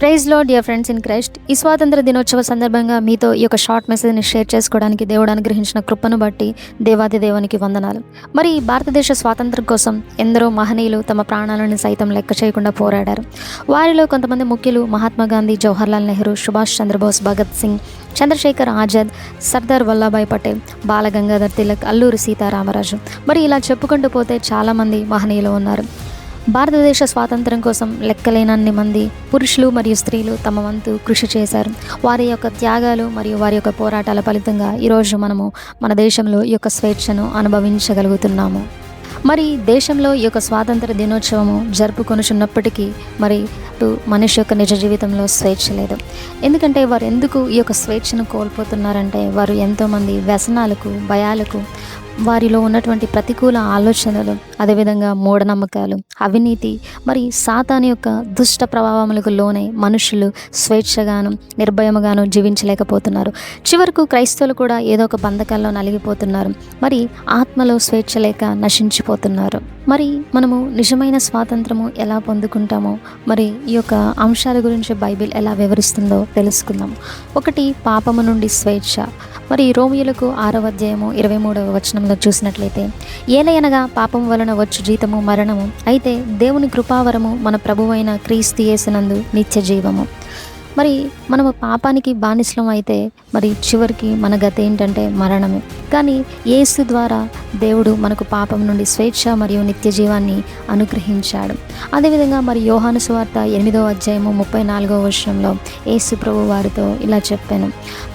Praise lord dear friends in Christ. ఈ స్వాతంత్ర దినోత్సవ సందర్భంగా మీతో ఈ యొక్క షార్ట్ మెసేజ్ని షేర్ చేసుకోవడానికి దేవుడు అనుగ్రహించిన కృపను బట్టి దేవాది దేవునికి వందనాలు. మరి భారతదేశ స్వాతంత్రం కోసం ఎందరో మహనీయులు తమ ప్రాణాలను సైతం లెక్క చేయకుండా పోరాడారు. వారిలో కొంతమంది ముఖ్యులు మహాత్మా గాంధీ, జవహర్లాల్ నెహ్రూ, సుభాష్ చంద్రబోస్, భగత్ సింగ్, చంద్రశేఖర్ ఆజాద్, సర్దార్ వల్లభాయ్ పటేల్, బాలగంగాధర్ తిలక్, అల్లూరి సీతారామరాజు. మరి ఇలా చెప్పుకుంటూ పోతే చాలామంది మహనీయులు ఉన్నారు. భారతదేశ స్వాతంత్రం కోసం లెక్కలేనన్ని మంది పురుషులు మరియు స్త్రీలు తమ వంతు కృషి చేశారు. వారి యొక్క త్యాగాలు మరియు వారి యొక్క పోరాటాల ఫలితంగా ఈరోజు మనము మన దేశంలో ఈ యొక్క స్వేచ్ఛను అనుభవించగలుగుతున్నాము. మరి దేశంలో ఈ యొక్క స్వాతంత్ర దినోత్సవము జరుపుకొనుచున్నప్పటికీ మరి మనిషి యొక్క నిజ జీవితంలో స్వేచ్ఛ లేదు. ఎందుకంటే వారు ఎందుకు ఈ యొక్క స్వేచ్ఛను కోల్పోతున్నారంటే వారు ఎంతోమంది వ్యసనాలకు, భయాలకు, వారిలో ఉన్నటువంటి ప్రతికూల ఆలోచనలు, అదేవిధంగా మూఢనమ్మకాలు, అవినీతి, మరి సాతాను యొక్క దుష్ట ప్రభావములకు లోనై మనుషులు స్వేచ్ఛగాను నిర్భయముగాను జీవించలేకపోతున్నారు. చివరకు క్రైస్తవులు కూడా ఏదో ఒక బంధకాల్లో నలిగిపోతున్నారు. మరి ఆత్మలో స్వేచ్ఛ లేక నశించిపోతున్నారు. మరి మనము నిజమైన స్వాతంత్రము ఎలా పొందుకుంటామో, మరి ఈ యొక్క అంశాల గురించి బైబిల్ ఎలా వివరిస్తుందో తెలుసుకుందాం. ఒకటి, పాపము నుండి స్వేచ్ఛ. మరి రోమియోలకు 6వ అధ్యాయము 23వ వచనంలో చూసినట్లయితే, ఏలయనగా పాపము వలన వచ్చు జీతము మరణము, అయితే దేవుని కృపావరము మన ప్రభువైన క్రీస్తు యేసునందు నిత్య జీవము. మరి మనము పాపానికి బానిసలం అయితే మరి చివరికి మన గతి ఏంటంటే మరణమే. కానీ యేసు ద్వారా దేవుడు మనకు పాపం నుండి స్వేచ్ఛ మరియు నిత్య జీవాన్ని అనుగ్రహించాడు. అదేవిధంగా మరి యోహాను సువార్త 8వ అధ్యాయము 34వ వచనంలో యేసు ప్రభు వారితో ఇలా చెప్పాను,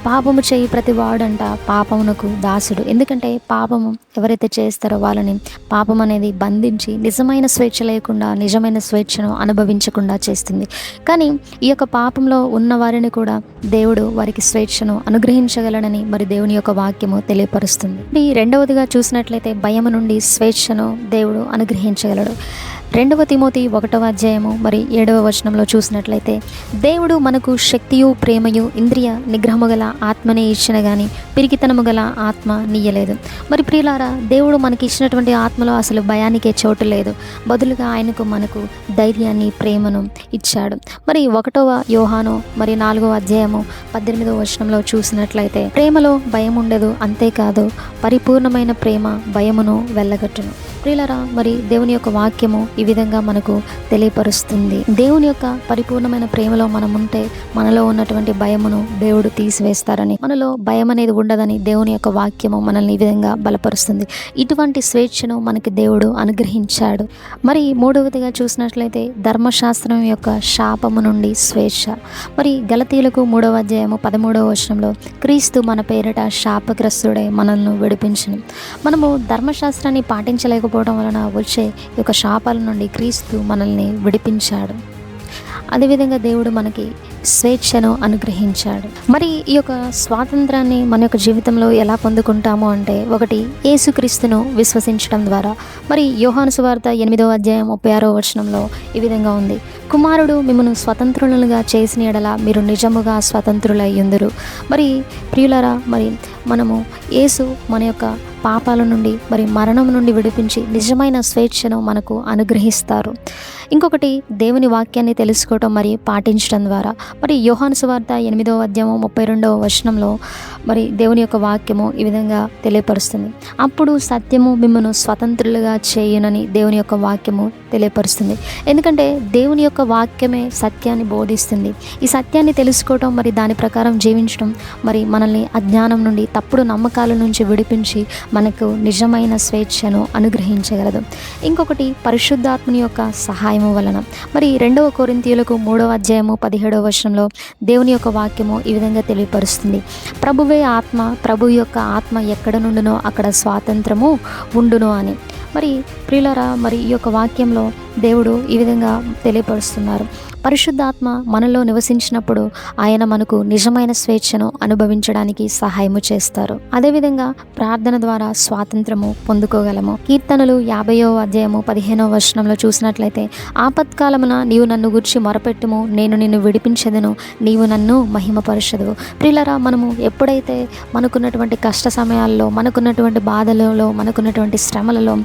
పాపము చేయి ప్రతి వాడంట పాపమునకు దాసుడు. ఎందుకంటే పాపము ఎవరైతే చేస్తారో వాళ్ళని పాపం అనేది బంధించి నిజమైన స్వేచ్ఛ లేకుండా నిజమైన స్వేచ్ఛను అనుభవించకుండా చేస్తుంది. కానీ ఈ యొక్క పాపంలో ఉన్న వారిని కూడా దేవుడు వారికి స్వేచ్ఛను అనుగ్రహించగలడని మరి దేవుని యొక్క వాక్యము తెలియపరుస్తుంది. రెండవదిగా చూసినట్లయితే భయము నుండి స్వేచ్ఛను దేవుడు అనుగ్రహించగలడు. 2వ తిమోతి 1వ అధ్యాయము మరి 7వ వచనంలో చూసినట్లయితే, దేవుడు మనకు శక్తియు ప్రేమయు ఇంద్రియ నిగ్రహము గల ఆత్మనే ఇచ్చిన గాని పిరికితనము గల ఆత్మ నీయలేదు. మరి ప్రియులారా, దేవుడు మనకి ఇచ్చినటువంటి ఆత్మలో అసలు భయానికే చోటు లేదు. బదులుగా ఆయనకు మనకు ధైర్యాన్ని, ప్రేమను ఇచ్చాడు. మరి 1వ యోహాను మరి 4వ అధ్యాయము 18వ వచనంలో చూసినట్లయితే, ప్రేమలో భయం ఉండదు, అంతేకాదు పరిపూర్ణమైన ప్రేమ భయమును వెళ్ళగట్టును. ప్రియులారా, మరి దేవుని యొక్క వాక్యము ఈ విధంగా మనకు తెలియపరుస్తుంది. దేవుని యొక్క పరిపూర్ణమైన ప్రేమలో మనం ఉంటే మనలో ఉన్నటువంటి భయమును దేవుడు తీసివేస్తారని, మనలో భయం అనేది ఉండదని దేవుని యొక్క వాక్యము మనల్ని ఈ విధంగా బలపరుస్తుంది. ఇటువంటి స్వేచ్ఛను మనకి దేవుడు అనుగ్రహించాడు. మరి 3వదిగా చూసినట్లయితే ధర్మశాస్త్రం యొక్క శాపము నుండి స్వేచ్ఛ. మరి గలతీయులకు 3వ అధ్యాయము 13వ వచనంలో, క్రీస్తు మన పేరిట శాపగ్రస్తుడై మనల్ని విడిపించును. మనము ధర్మశాస్త్రాన్ని పాటించలేకపోవడం వలన వచ్చే ఈ యొక్క శాపాల నుండి క్రీస్తు మనల్ని విడిపించాడు. అదేవిధంగా దేవుడు మనకి స్వేచ్ఛను అనుగ్రహించాడు. మరి ఈ యొక్క స్వాతంత్రాన్ని మన యొక్క జీవితంలో ఎలా పొందుకుంటాము అంటే, ఒకటి, యేసుక్రీస్తును విశ్వసించడం ద్వారా. మరి యోహాను సువార్త 8వ అధ్యాయం 36వ వచనంలో ఈ విధంగా ఉంది, కుమారుడు మిమ్మల్ని స్వతంత్రులుగా చేసిన యెడల మీరు నిజముగా స్వతంత్రులై యుందురు. మరి ప్రియులారా, మరి మనము యేసు మన యొక్క పాపాల నుండి మరి మరణం నుండి విడిపించి నిజమైన స్వేచ్ఛను మనకు అనుగ్రహిస్తారు. ఇంకొకటి, దేవుని వాక్యాన్ని తెలుసుకోవటం మరియు పాటించడం ద్వారా. మరి యోహాను సువార్త 8వ అధ్యాయము 32వ వచనంలో మరి దేవుని యొక్క వాక్యము ఈ విధంగా తెలియపరుస్తుంది, అప్పుడు సత్యము మిమ్మల్ని స్వతంత్రులుగా చేయునని దేవుని యొక్క వాక్యము తెలియపరుస్తుంది. ఎందుకంటే దేవుని యొక్క వాక్యమే సత్యాన్ని బోధిస్తుంది. ఈ సత్యాన్ని తెలుసుకోవటం మరి దాని ప్రకారం జీవించడం మరి మనల్ని అజ్ఞానం నుండి, తప్పుడు నమ్మకాల నుంచి విడిపించి మనకు నిజమైన స్వేచ్ఛను అనుగ్రహించగలదు. ఇంకొకటి, పరిశుద్ధాత్మని యొక్క సహాయము వలన. మరి 2వ కొరింథీయులకు 3వ అధ్యాయము 17వ వచనంలో దేవుని యొక్క వాక్యము ఈ విధంగా తెలియపరుస్తుంది, ప్రభువే ఆత్మ, ప్రభు యొక్క ఆత్మ ఎక్కడ నుండునో అక్కడ స్వాతంత్రము ఉండును అని. మరి ప్రియులారా, మరి ఈ యొక్క వాక్యంలో దేవుడు ఈ విధంగా తెలియపరుస్తున్నారు, పరిశుద్ధాత్మ మనలో నివసించినప్పుడు ఆయన మనకు నిజమైన స్వేచ్ఛను అనుభవించడానికి సహాయము చేస్తారు. అదేవిధంగా ప్రార్థన ద్వారా స్వాతంత్రము పొందుకోగలము. కీర్తనలు 50వ అధ్యాయము 15వ వచనంలో చూసినట్లయితే, ఆపత్కాలమున నీవు నన్ను గూర్చి మొరపెట్టుము, నేను నిన్ను విడిపించెదను, నీవు నన్ను మహిమపరచెదవు. ప్రియులారా, మనము ఎప్పుడైతే మనకున్నటువంటి కష్ట సమయాల్లో, మనకున్నటువంటి బాధలలో, మనకున్నటువంటి శ్రమలలో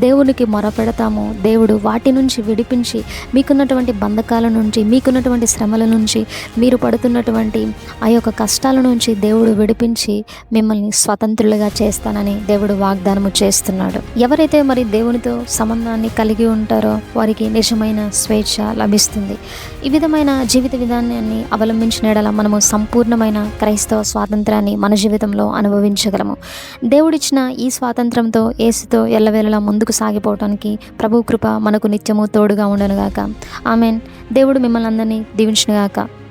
దేవునికి మొరపెడతామో దేవుడు వాటి నుంచి విడిపించి మీకున్నటువంటి బంధకాల నుండి నుండి, మీకున్నటువంటి శ్రమల నుంచి, మీరు పడుతున్నటువంటి ఆ యొక్క కష్టాల నుంచి దేవుడు విడిపించి మిమ్మల్ని స్వతంత్రులుగా చేస్తానని దేవుడు వాగ్దానము చేస్తున్నాడు. ఎవరైతే మరి దేవునితో సంబంధాన్ని కలిగి ఉంటారో వారికి నిజమైన స్వేచ్ఛ లభిస్తుంది. ఈ విధమైన జీవిత విధానాన్ని అవలంబించిన యెడల మనము సంపూర్ణమైన క్రైస్తవ స్వాతంత్రాన్ని మన జీవితంలో అనుభవించగలము. దేవుడిచ్చిన ఈ స్వాతంత్రంతో యేసుతో ఎల్లవేళలా ముందుకు సాగిపోవటానికి ప్రభు కృప మనకు నిత్యము తోడుగా ఉండనుగాక. ఆమెన్. దేవుడు మిమ్మల్ని అందరినీ దీవించునుగాక.